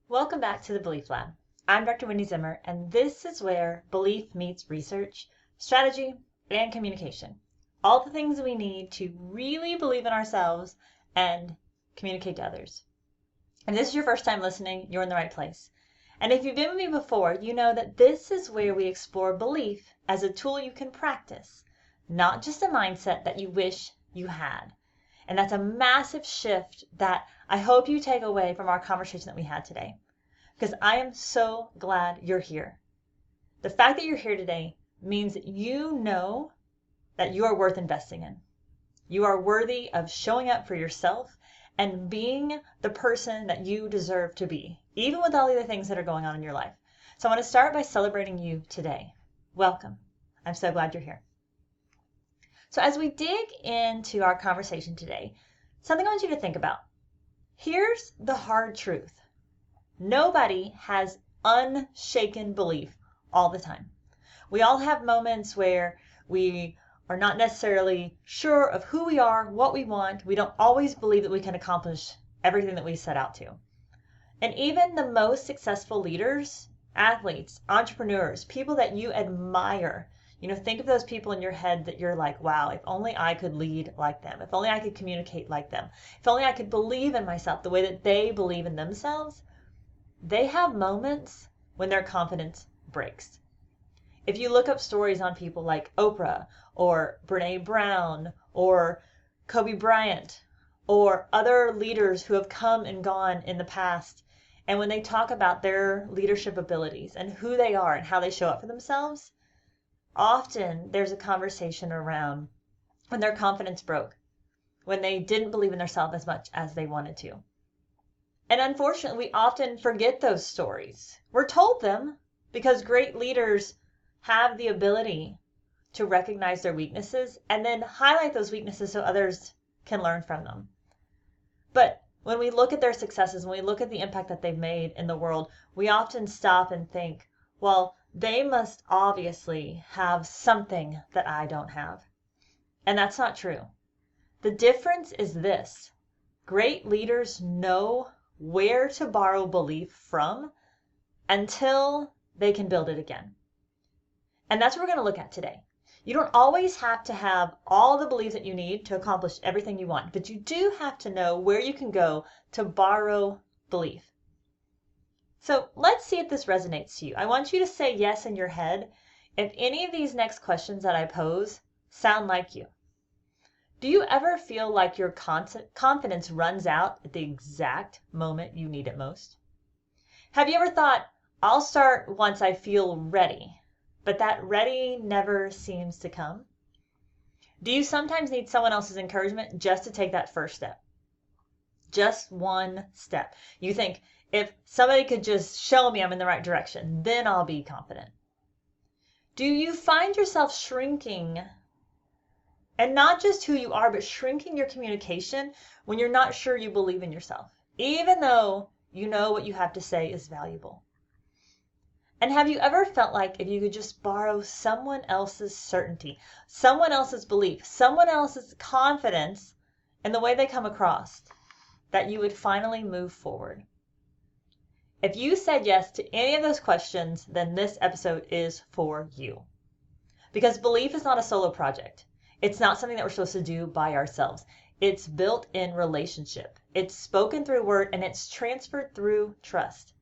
Welcome back to the Belief Lab. I'm Dr. Wendi Zimmer, and this is where belief meets research, strategy, and communication. All the things we need to really believe in ourselves and communicate to others. If this is your first time listening, you're in the right place. And if you've been with me before, you know that this is where we explore belief as a tool you can practice, not just a mindset that you wish you had. And that's a massive shift that I hope you take away from our conversation that we had today. Because I am so glad you're here. The fact that you're here today means that you know that you are worth investing in. You are worthy of showing up for yourself and being the person that you deserve to be, even with all the other things that are going on in your life. So I want to start by celebrating you today. Welcome. I'm so glad you're here. So as we dig into our conversation today, something I want you to think about. Here's the hard truth. Nobody has unshaken belief all the time. We all have moments where we are not necessarily sure of who we are, what we want. We don't always believe that we can accomplish everything that we set out to. And even the most successful leaders, athletes, entrepreneurs, people that you admire, think of those people in your head that you're like, wow, if only I could lead like them. If only I could communicate like them. If only I could believe in myself the way that they believe in themselves. They have moments when their confidence breaks. If you look up stories on people like Oprah or Brene Brown or Kobe Bryant or other leaders who have come and gone in the past, and when they talk about their leadership abilities and who they are and how they show up for themselves, often there's a conversation around when their confidence broke, when they didn't believe in themselves as much as they wanted to. And unfortunately, we often forget those stories. We're told them because great leaders have the ability to recognize their weaknesses and then highlight those weaknesses so others can learn from them. But when we look at their successes, when we look at the impact that they've made in the world, we often stop and think, well, they must obviously have something that I don't have. And that's not true. The difference is this. Great leaders know where to borrow belief from until they can build it again. And that's what we're going to look at today. You don't always have to have all the belief that you need to accomplish everything you want, but you do have to know where you can go to borrow belief. So let's see if this resonates to you. I want you to say yes in your head if any of these next questions that I pose sound like you. Do you ever feel like your confidence runs out at the exact moment you need it most? Have you ever thought, I'll start once I feel ready, but that ready never seems to come? Do you sometimes need someone else's encouragement just to take that first step? Just one step. You think, if somebody could just show me I'm in the right direction, then I'll be confident. Do you find yourself shrinking? And not just who you are, but shrinking your communication when you're not sure you believe in yourself, even though you know what you have to say is valuable. And have you ever felt like if you could just borrow someone else's certainty, someone else's belief, someone else's confidence in the way they come across, that you would finally move forward? If you said yes to any of those questions, then this episode is for you. Because belief is not a solo project. It's not something that we're supposed to do by ourselves. It's built in relationship. It's spoken through word and it's transferred through trust.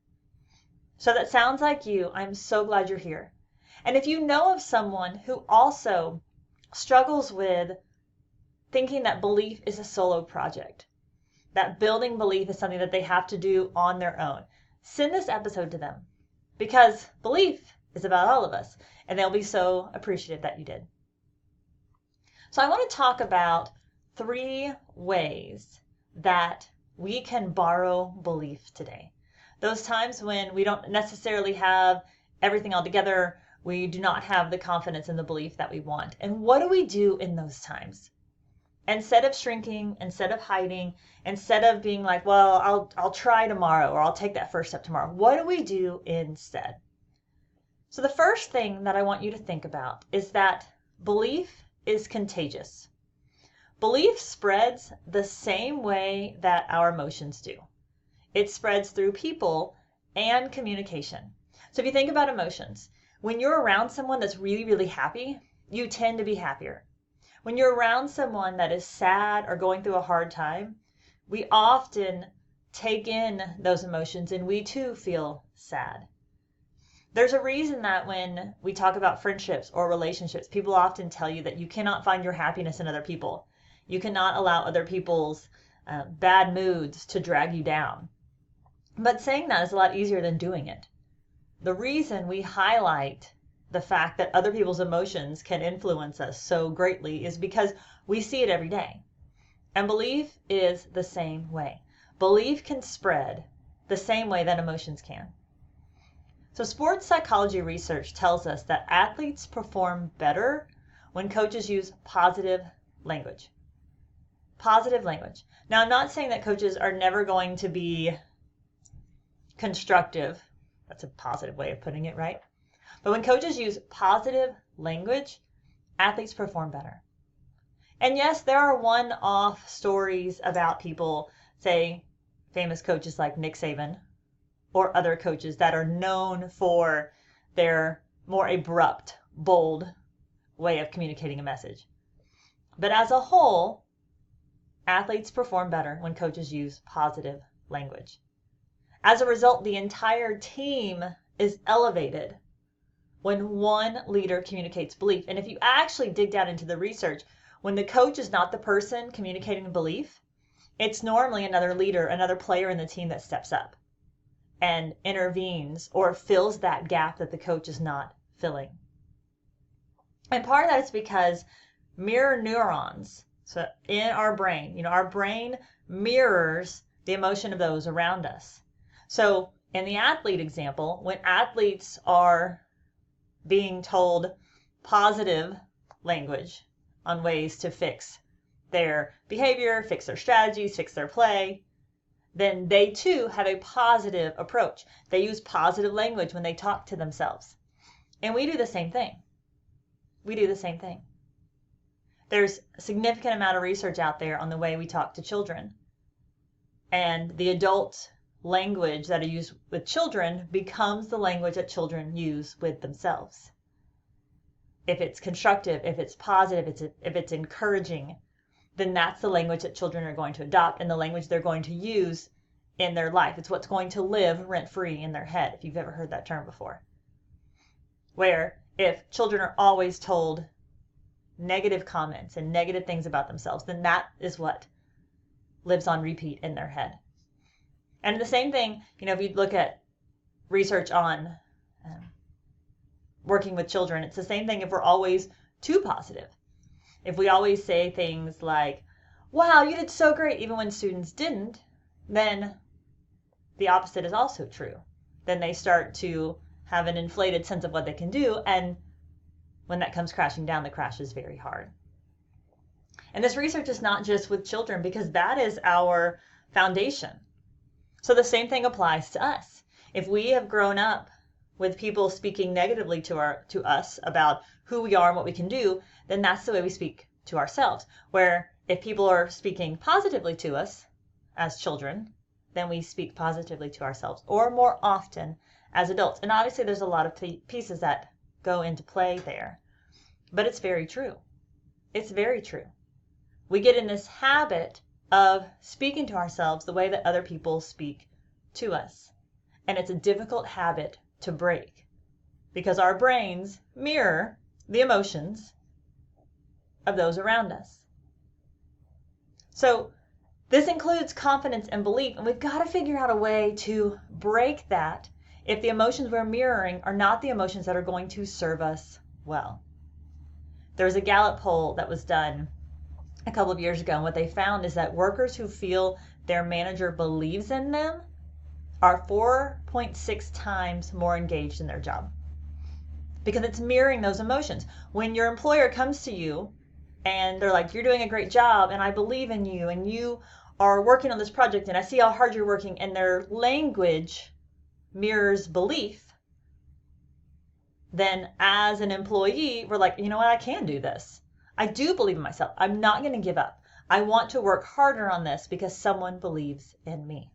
So that sounds like you. I'm so glad you're here. And if you know of someone who also struggles with thinking that belief is a solo project, that building belief is something that they have to do on their own, send this episode to them because belief is about all of us and they'll be so appreciative that you did. So I want to talk about 3 ways that we can borrow belief today. Those times when we don't necessarily have everything all together, we do not have the confidence and the belief that we want. And what do we do in those times? Instead of shrinking, instead of hiding, instead of being like, well, I'll try tomorrow or I'll take that first step tomorrow, what do we do instead? So the first thing that I want you to think about is that belief is contagious. Belief spreads the same way that our emotions do. It spreads through people and communication. So if you think about emotions, when you're around someone that's really, really happy, you tend to be happier. When you're around someone that is sad or going through a hard time, we often take in those emotions and we too feel sad. There's a reason that when we talk about friendships or relationships, people often tell you that you cannot find your happiness in other people. You cannot allow other people's bad moods to drag you down. But saying that is a lot easier than doing it. The reason we highlight the fact that other people's emotions can influence us so greatly is because we see it every day. And belief is the same way. Belief can spread the same way that emotions can. So sports psychology research tells us that athletes perform better when coaches use positive language. Positive language. Now, I'm not saying that coaches are never going to be constructive. That's a positive way of putting it, right? But when coaches use positive language, athletes perform better. And yes, there are one-off stories about people, say, famous coaches like Nick Saban or other coaches that are known for their more abrupt, bold way of communicating a message. But as a whole, athletes perform better when coaches use positive language. As a result, the entire team is elevated when one leader communicates belief. And if you actually dig down into the research, when the coach is not the person communicating belief, it's normally another leader, another player in the team that steps up and intervenes or fills that gap that the coach is not filling. And part of that is because mirror neurons, so in our brain, our brain mirrors the emotion of those around us. So in the athlete example, when athletes are being told positive language on ways to fix their behavior, fix their strategies, fix their play, then they too have a positive approach. They use positive language when they talk to themselves. And we do the same thing. We do the same thing. There's a significant amount of research out there on the way we talk to children. And the adult language that are used with children becomes the language that children use with themselves. If it's constructive, if it's positive, if it's encouraging, then that's the language that children are going to adopt and the language they're going to use in their life. It's what's going to live rent-free in their head, if you've ever heard that term before. Where if children are always told negative comments and negative things about themselves, then that is what lives on repeat in their head. And the same thing, if you look at research on working with children, it's the same thing if we're always too positive. If we always say things like, wow, you did so great, even when students didn't, then the opposite is also true. Then they start to have an inflated sense of what they can do, and when that comes crashing down, the crash is very hard. And this research is not just with children, because that is our foundation. So the same thing applies to us. If we have grown up with people speaking negatively to us about who we are and what we can do, then that's the way we speak to ourselves. Where if people are speaking positively to us as children, then we speak positively to ourselves, or more often as adults. And obviously there's a lot of pieces that go into play there. But it's very true. It's very true. We get in this habit of speaking to ourselves the way that other people speak to us. And it's a difficult habit to break because our brains mirror the emotions of those around us. So this includes confidence and belief, and we've got to figure out a way to break that if the emotions we're mirroring are not the emotions that are going to serve us well. There was a Gallup poll that was done a couple of years ago, and what they found is that workers who feel their manager believes in them are 4.6 times more engaged in their job, because it's mirroring those emotions. When your employer comes to you and they're like, you're doing a great job and I believe in you and you are working on this project and I see how hard you're working, and their language mirrors belief, then as an employee, we're like, you know what, I can do this. I do believe in myself. I'm not going to give up. I want to work harder on this because someone believes in me.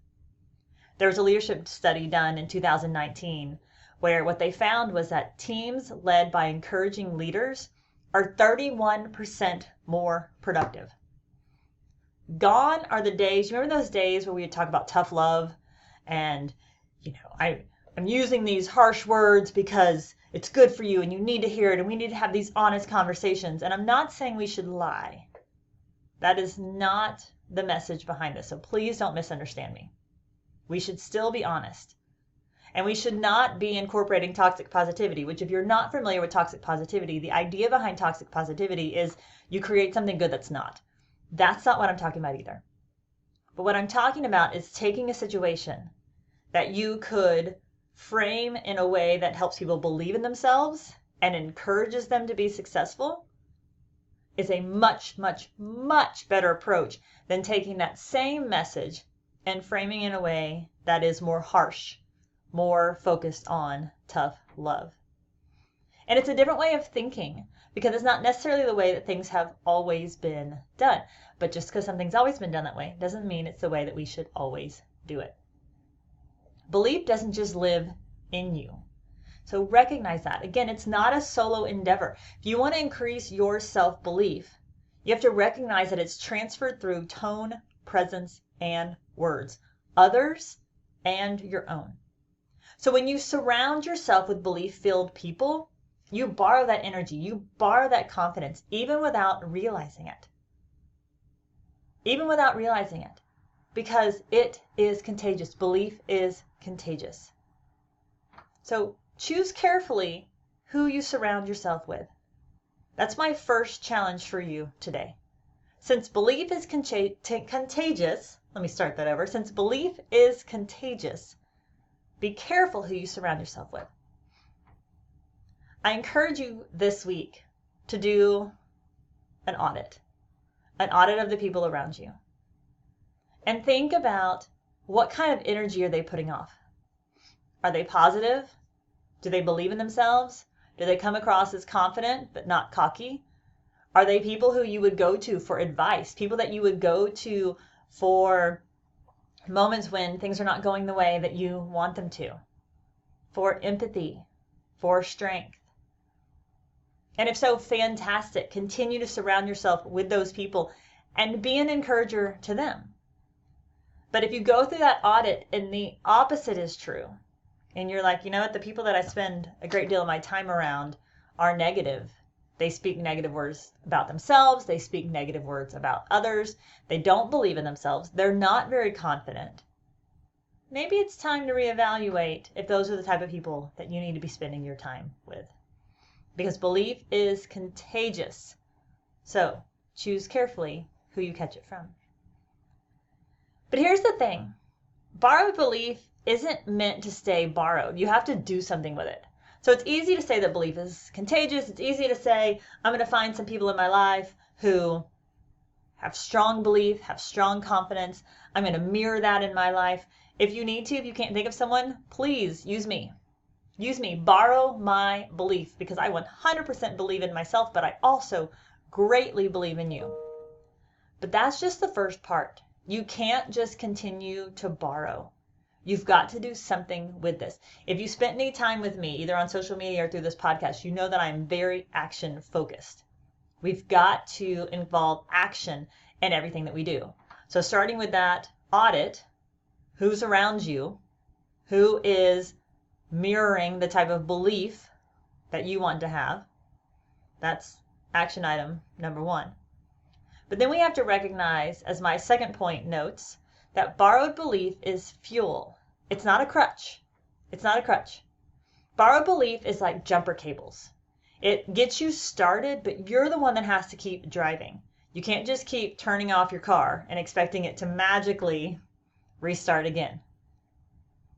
There was a leadership study done in 2019 where what they found was that teams led by encouraging leaders are 31% more productive. Gone are the days, you remember those days where we would talk about tough love and, I'm using these harsh words because it's good for you and you need to hear it and we need to have these honest conversations. And I'm not saying we should lie. That is not the message behind this. So please don't misunderstand me. We should still be honest. And we should not be incorporating toxic positivity, which if you're not familiar with toxic positivity, the idea behind toxic positivity is you create something good that's not. That's not what I'm talking about either. But what I'm talking about is taking a situation that you could frame in a way that helps people believe in themselves and encourages them to be successful is a much, much, much better approach than taking that same message and framing in a way that is more harsh, more focused on tough love. And it's a different way of thinking because it's not necessarily the way that things have always been done. But just because something's always been done that way doesn't mean it's the way that we should always do it. Belief doesn't just live in you. So recognize that. Again, it's not a solo endeavor. If you want to increase your self-belief, you have to recognize that it's transferred through tone, presence, and words, others, and your own. So when you surround yourself with belief-filled people, you borrow that energy, you borrow that confidence, even without realizing it. Even without realizing it. Because it is contagious. Belief is contagious. So choose carefully who you surround yourself with. That's my first challenge for you today. Since belief is contagious, let me start that over. Since belief is contagious, be careful who you surround yourself with. I encourage you this week to do an audit of the people around you. And think about what kind of energy are they putting off? Are they positive? Do they believe in themselves? Do they come across as confident but not cocky? Are they people who you would go to for advice? People that you would go to for moments when things are not going the way that you want them to? For empathy, for strength. And if so, fantastic. Continue to surround yourself with those people and be an encourager to them. But if you go through that audit and the opposite is true, and you're like, you know what, the people that I spend a great deal of my time around are negative. They speak negative words about themselves. They speak negative words about others. They don't believe in themselves. They're not very confident. Maybe it's time to reevaluate if those are the type of people that you need to be spending your time with. Because belief is contagious. So choose carefully who you catch it from. But here's the thing. Borrowed belief isn't meant to stay borrowed. You have to do something with it. So it's easy to say that belief is contagious. It's easy to say, I'm going to find some people in my life who have strong belief, have strong confidence. I'm going to mirror that in my life. If you need to, if you can't think of someone, please use me. Use me. Borrow my belief because I 100% believe in myself, but I also greatly believe in you. But that's just the first part. You can't just continue to borrow. You've got to do something with this. If you spent any time with me, either on social media or through this podcast, you know that I'm very action focused. We've got to involve action in everything that we do. So starting with that audit, who's around you, who is mirroring the type of belief that you want to have. That's action item number 1. But then we have to recognize, as my second point notes, that borrowed belief is fuel. It's not a crutch. It's not a crutch. Borrowed belief is like jumper cables. It gets you started, but you're the one that has to keep driving. You can't just keep turning off your car and expecting it to magically restart again.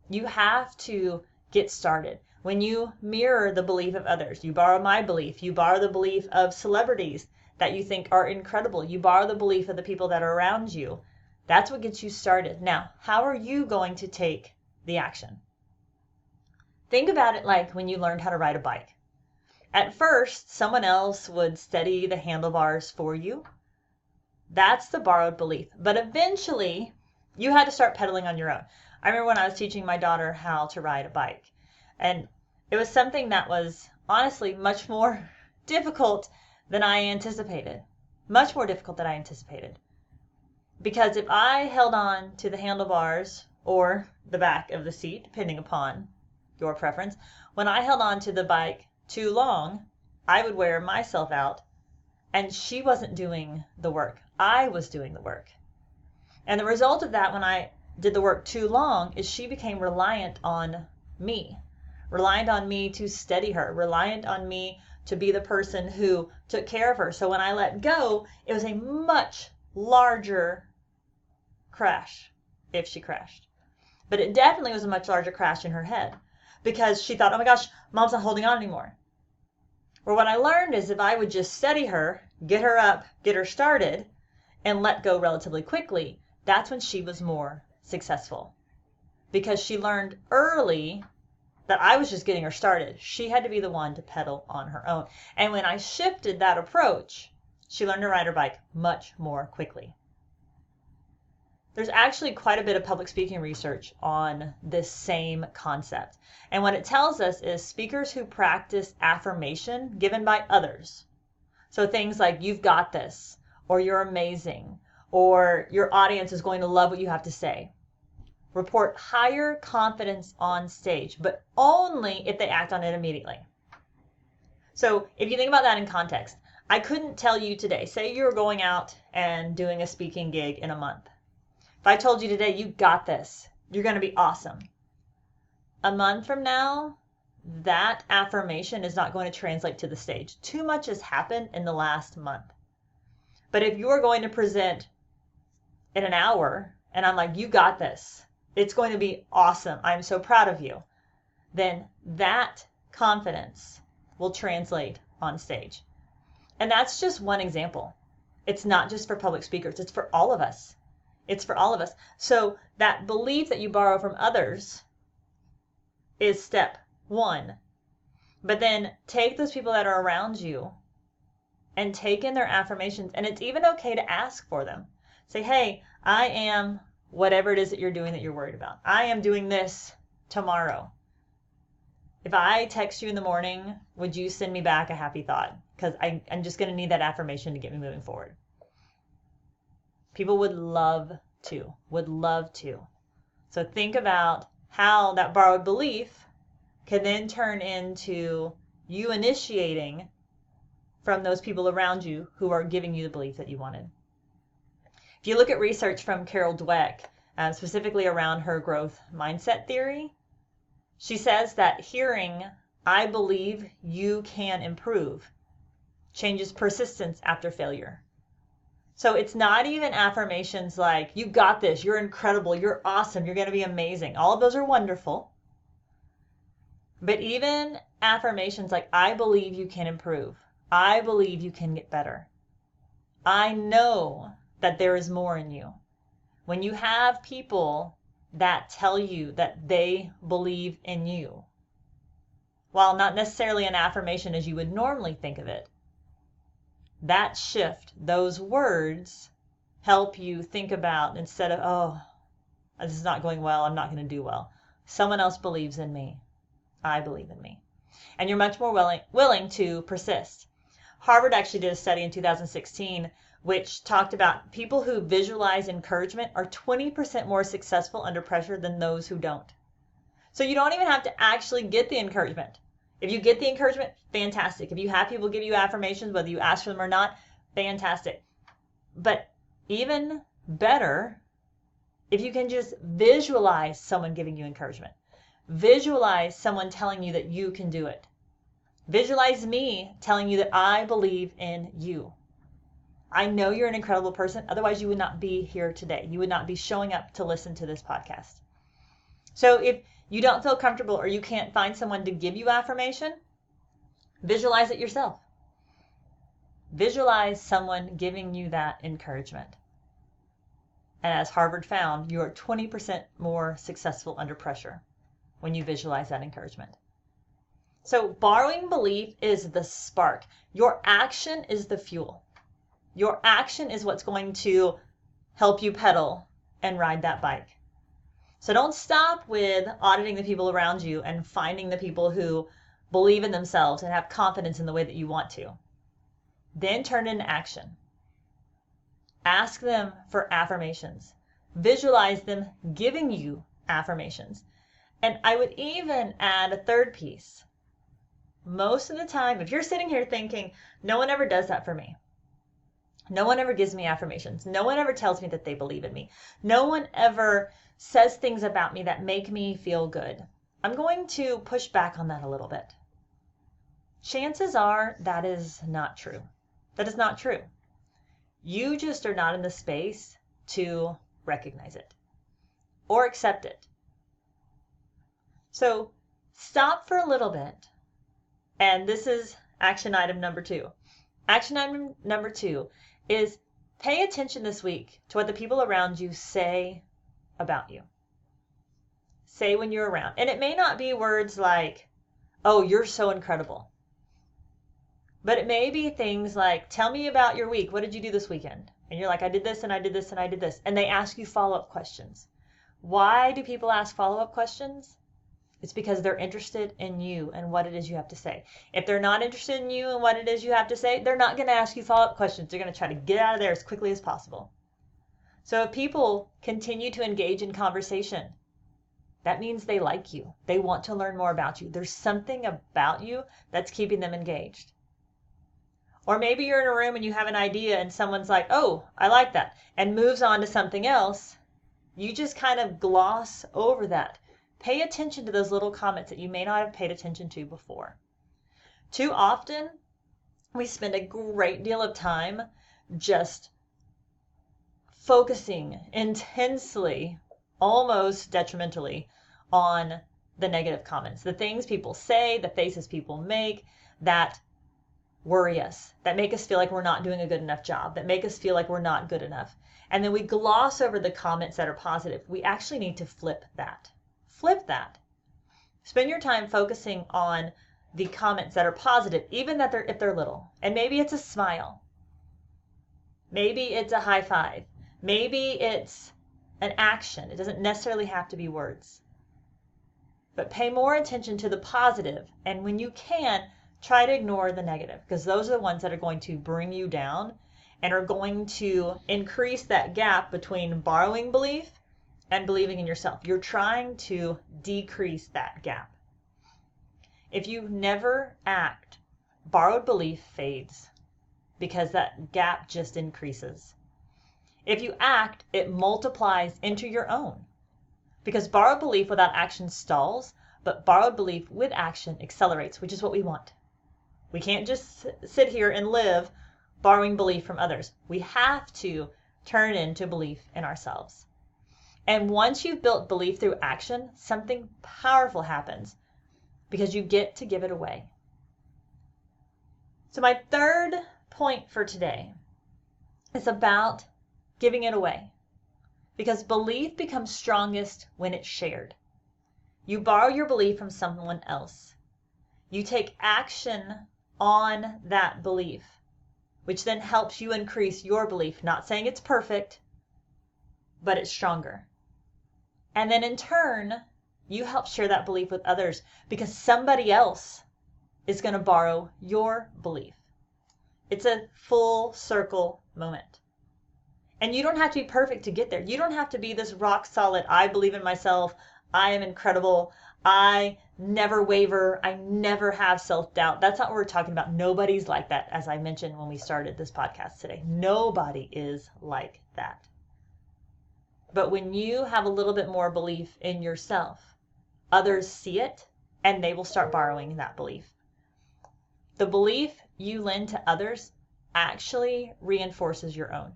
You have to get started. When you mirror the belief of others, you borrow my belief, you borrow the belief of celebrities that you think are incredible, you borrow the belief of the people that are around you. That's what gets you started. Now, how are you going to take the action? Think about it like when you learned how to ride a bike. At first, someone else would steady the handlebars for you. That's the borrowed belief. But eventually, you had to start pedaling on your own. I remember when I was teaching my daughter how to ride a bike, and it was something that was honestly much more difficult than I anticipated. Much more difficult than I anticipated. Because if I held on to the handlebars or the back of the seat, depending upon your preference, when I held on to the bike too long, I would wear myself out, and she wasn't doing the work. I was doing the work. And the result of that, when I did the work too long, is she became reliant on me to steady her, reliant on me to be the person who took care of her. So when I let go, it was a much larger crash if she crashed. But it definitely was a much larger crash in her head because she thought, oh my gosh, mom's not holding on anymore. Well, what I learned is if I would just steady her, get her up, get her started, and let go relatively quickly, that's when she was more successful. Because she learned early that I was just getting her started. She had to be the one to pedal on her own. And when I shifted that approach, she learned to ride her bike much more quickly. There's actually quite a bit of public speaking research on this same concept. And what it tells us is speakers who practice affirmation given by others. So things like, you've got this, or you're amazing, or your audience is going to love what you have to say, report higher confidence on stage, but only if they act on it immediately. So if you think about that in context, I couldn't tell you today, say you're going out and doing a speaking gig in a month. If I told you today, you got this, you're going to be awesome. A month from now, that affirmation is not going to translate to the stage. Too much has happened in the last month. But if you're going to present in an hour, and I'm like, you got this, it's going to be awesome, I'm so proud of you, then that confidence will translate on stage. And that's just one example. It's not just for public speakers, it's for all of us. It's for all of us. So that belief that you borrow from others is step one. But then take those people that are around you and take in their affirmations. And it's even okay to ask for them. Say, hey, I am whatever it is that you're doing that you're worried about. I am doing this tomorrow. If I text you in the morning, would you send me back a happy thought? Because I'm just going to need that affirmation to get me moving forward. People would love to. So think about how that borrowed belief can then turn into you initiating from those people around you who are giving you the belief that you wanted. If you look at research from Carol Dweck, specifically around her growth mindset theory, she says that hearing, I believe you can improve, changes persistence after failure. So it's not even affirmations like, you got this, you're incredible, you're awesome, you're going to be amazing. All of those are wonderful. But even affirmations like, I believe you can improve. I believe you can get better. I know that there is more in you. When you have people that tell you that they believe in you, while not necessarily an affirmation as you would normally think of it, that shift, those words help you think about, instead of, oh, this is not going well, I'm not going to do well. Someone else believes in me. I believe in me. And you're much more willing to persist. Harvard actually did a study in 2016 which talked about people who visualize encouragement are 20% more successful under pressure than those who don't. So you don't even have to actually get the encouragement. If you get the encouragement, fantastic. If you have people give you affirmations, whether you ask for them or not, fantastic. But even better, if you can just visualize someone giving you encouragement. Visualize someone telling you that you can do it. Visualize me telling you that I believe in you. I know you're an incredible person. Otherwise, you would not be here today. You would not be showing up to listen to this podcast. So if you don't feel comfortable or you can't find someone to give you affirmation, visualize it yourself. Visualize someone giving you that encouragement. And as Harvard found, you are 20% more successful under pressure when you visualize that encouragement. So borrowing belief is the spark. Your action is the fuel. Your action is what's going to help you pedal and ride that bike. So don't stop with auditing the people around you and finding the people who believe in themselves and have confidence in the way that you want to. Then turn into action. Ask them for affirmations. Visualize them giving you affirmations. And I would even add a third piece. Most of the time, if you're sitting here thinking, no one ever does that for me, no one ever gives me affirmations, no one ever tells me that they believe in me, no one ever says things about me that make me feel good, I'm going to push back on that a little bit. Chances are that is not true. That is not true. You just are not in the space to recognize it or accept it. So stop for a little bit. And this is action item number 2. Action item number 2 is pay attention this week to what the people around you say about you. Say when you're around. And it may not be words like, oh, you're so incredible. But it may be things like, tell me about your week. What did you do this weekend? And you're like, I did this and I did this and I did this. And they ask you follow-up questions. Why do people ask follow-up questions? It's because they're interested in you and what it is you have to say. If they're not interested in you and what it is you have to say, they're not going to ask you follow-up questions. They're going to try to get out of there as quickly as possible. So if people continue to engage in conversation, that means they like you. They want to learn more about you. There's something about you that's keeping them engaged. Or maybe you're in a room and you have an idea and someone's like, oh, I like that, and moves on to something else. You just kind of gloss over that. Pay attention to those little comments that you may not have paid attention to before. Too often, we spend a great deal of time just focusing intensely, almost detrimentally, on the negative comments, the things people say, the faces people make that worry us, that make us feel like we're not doing a good enough job, that make us feel like we're not good enough. And then we gloss over the comments that are positive. We actually need to flip that. Flip that. Spend your time focusing on the comments that are positive, even if they're little. And maybe it's a smile. Maybe it's a high five. Maybe it's an action. It doesn't necessarily have to be words. But pay more attention to the positive, and when you can, try to ignore the negative, because those are the ones that are going to bring you down and are going to increase that gap between borrowing belief and believing in yourself. You're trying to decrease that gap. If you never act, borrowed belief fades because that gap just increases. If you act, it multiplies into your own, because borrowed belief without action stalls, but borrowed belief with action accelerates, which is what we want. We can't just sit here and live borrowing belief from others. We have to turn into belief in ourselves. And once you've built belief through action, something powerful happens because you get to give it away. So my third point for today is about giving it away, because belief becomes strongest when it's shared. You borrow your belief from someone else. You take action on that belief, which then helps you increase your belief. Not saying it's perfect, but it's stronger. And then in turn, you help share that belief with others, because somebody else is going to borrow your belief. It's a full circle moment. And you don't have to be perfect to get there. You don't have to be this rock solid, I believe in myself, I am incredible, I never waver, I never have self-doubt. That's not what we're talking about. Nobody's like that, as I mentioned when we started this podcast today. Nobody is like that. But when you have a little bit more belief in yourself, others see it and they will start borrowing that belief. The belief you lend to others actually reinforces your own.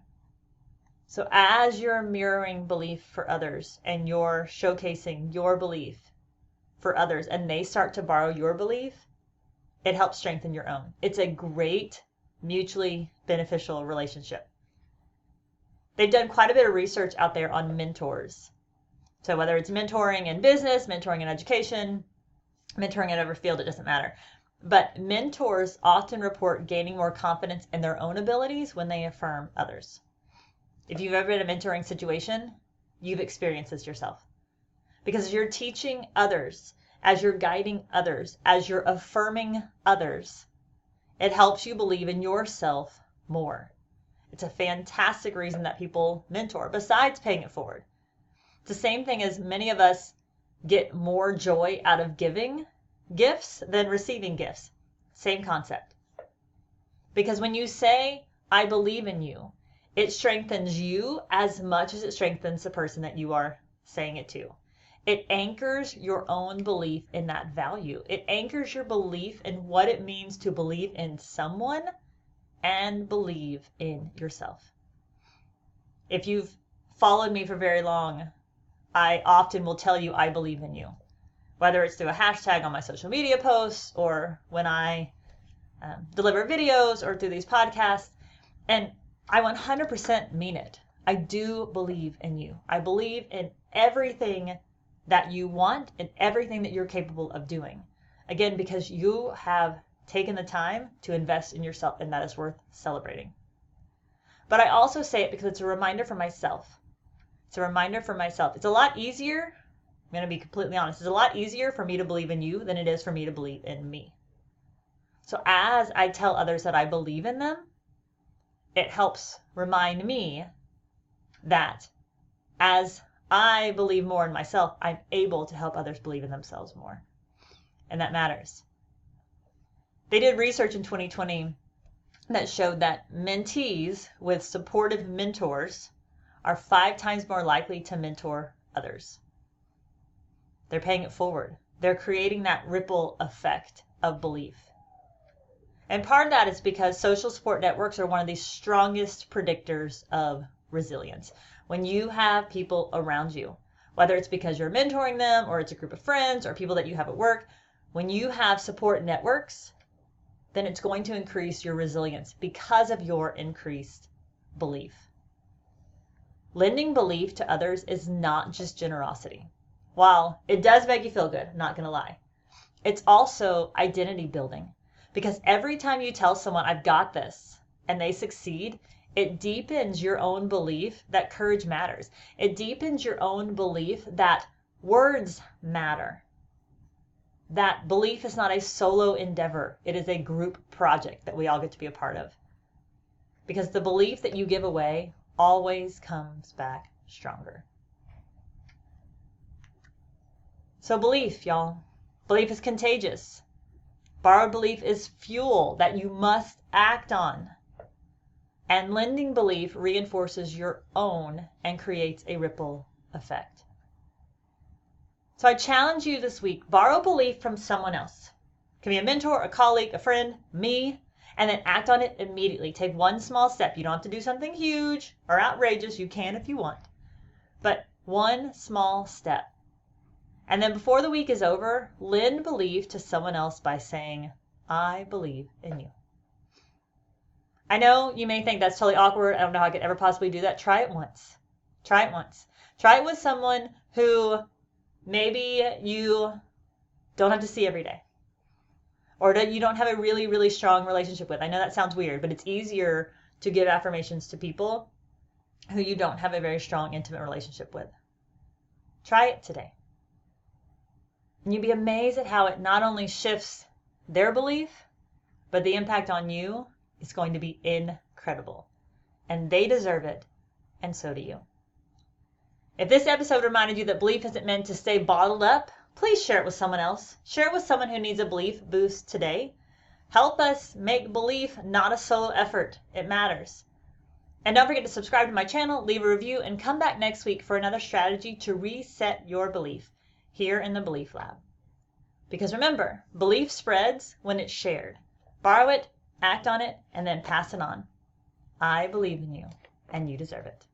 So as you're mirroring belief for others and you're showcasing your belief for others and they start to borrow your belief, it helps strengthen your own. It's a great mutually beneficial relationship. They've done quite a bit of research out there on mentors. So whether it's mentoring in business, mentoring in education, mentoring in whatever field, it doesn't matter. But mentors often report gaining more confidence in their own abilities when they affirm others. If you've ever been in a mentoring situation, you've experienced this yourself. Because as you're teaching others, as you're guiding others, as you're affirming others, it helps you believe in yourself more. It's a fantastic reason that people mentor, besides paying it forward. It's the same thing as many of us get more joy out of giving gifts than receiving gifts. Same concept. Because when you say, I believe in you, it strengthens you as much as it strengthens the person that you are saying it to. It anchors your own belief in that value. It anchors your belief in what it means to believe in someone and believe in yourself. If you've followed me for very long, I often will tell you I believe in you. Whether it's through a hashtag on my social media posts or when I deliver videos or through these podcasts. And I 100% mean it. I do believe in you. I believe in everything that you want and everything that you're capable of doing. Again, because you have taken the time to invest in yourself, and that is worth celebrating. But I also say it because it's a reminder for myself. It's a reminder for myself. It's a lot easier, I'm going to be completely honest, it's a lot easier for me to believe in you than it is for me to believe in me. So as I tell others that I believe in them, it helps remind me that as I believe more in myself, I'm able to help others believe in themselves more. And that matters. They did research in 2020 that showed that mentees with supportive mentors are 5 times more likely to mentor others. They're paying it forward. They're creating that ripple effect of belief. And part of that is because social support networks are one of the strongest predictors of resilience. When you have people around you, whether it's because you're mentoring them or it's a group of friends or people that you have at work, when you have support networks, then it's going to increase your resilience because of your increased belief. Lending belief to others is not just generosity. While it does make you feel good, I'm not going to lie, it's also identity building. Because every time you tell someone, I've got this, and they succeed, it deepens your own belief that courage matters. It deepens your own belief that words matter. That belief is not a solo endeavor. It is a group project that we all get to be a part of. Because the belief that you give away always comes back stronger. So belief, y'all. Belief is contagious. Borrowed belief is fuel that you must act on. And lending belief reinforces your own and creates a ripple effect. So I challenge you this week, borrow belief from someone else. It can be a mentor, a colleague, a friend, me, and then act on it immediately. Take one small step. You don't have to do something huge or outrageous. You can if you want. But one small step. And then before the week is over, lend belief to someone else by saying, I believe in you. I know you may think that's totally awkward. I don't know how I could ever possibly do that. Try it once. Try it once. Try it with someone who maybe you don't have to see every day. Or that you don't have a really, really strong relationship with. I know that sounds weird, but it's easier to give affirmations to people who you don't have a very strong, intimate relationship with. Try it today. And you'd be amazed at how it not only shifts their belief, but the impact on you is going to be incredible. And they deserve it, and so do you. If this episode reminded you that belief isn't meant to stay bottled up, please share it with someone else. Share it with someone who needs a belief boost today. Help us make belief not a solo effort. It matters. And don't forget to subscribe to my channel, leave a review, and come back next week for another strategy to reset your belief here in the Belief Lab. Because remember, belief spreads when it's shared. Borrow it, act on it, and then pass it on. I believe in you, and you deserve it.